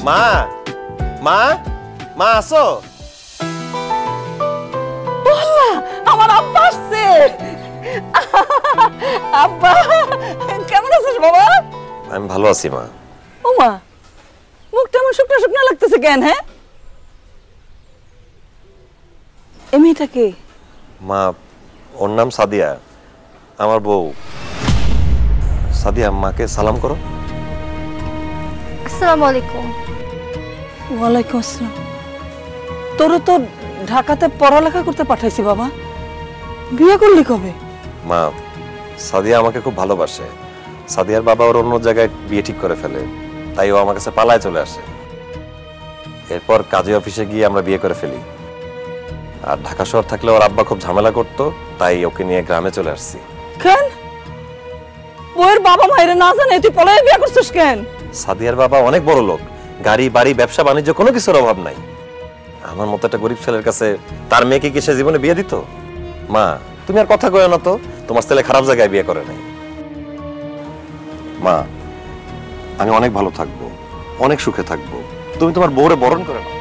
মা মা মা আসো। আমার আব্বা আসছে। আব্বা কেমন আছিস বাবা? আমি ভালো আছি মা। ও মা, মুখটা এমন শুকনো শুকনো লাগতেছে কেন? হ্যাঁ, এই মেয়েটা কে? মা ওর নাম সাদিয়া, আমার বউ। সাদিয়া, মাকে সালাম করো। আসসালামু আলাইকুম। ওয়ালাইকুম আসসালাম। তোর তো ঢাকাতে পড়ালেখা করতে পাঠাইছি বাবা, বিয়ে করলি কবে? মা, সাদিয়া আমাকে খুব ভালোবাসে। সাদিয়ার বাবা ওর অন্য জায়গায় বিয়ে ঠিক করে ফেলে, তাই ও আমার কাছে পালায় চলে আসে। এরপর কাজী অফিসে গিয়ে আমরা বিয়ে করে ফেলি। আর ঢাকা শহর থাকলে ওর আব্বা খুব ঝামেলা করতো, তাই ওকে নিয়ে গ্রামে চলে আসছি। কেন বউয়ের বাবা মায়ের না জানে তুই পলায় বিয়ে করছিস কেন? সাদিয়ার বাবা অনেক বড় লোক, গাড়ি বাড়ি ব্যবসা বাণিজ্য কোনো কিছুর অভাব নাই। আমার মতো একটা গরিব ছেলের কাছে তার মেয়েকে কি সে জীবনে বিয়ে দিত? মা, তুমি আর কথা কয়ো না তো, তোমার ছেলে খারাপ জায়গায় বিয়ে করে নাই। মা, আমি অনেক ভালো থাকবো, অনেক সুখে থাকবো, তুমি তোমার বউরে বরণ করে নাও।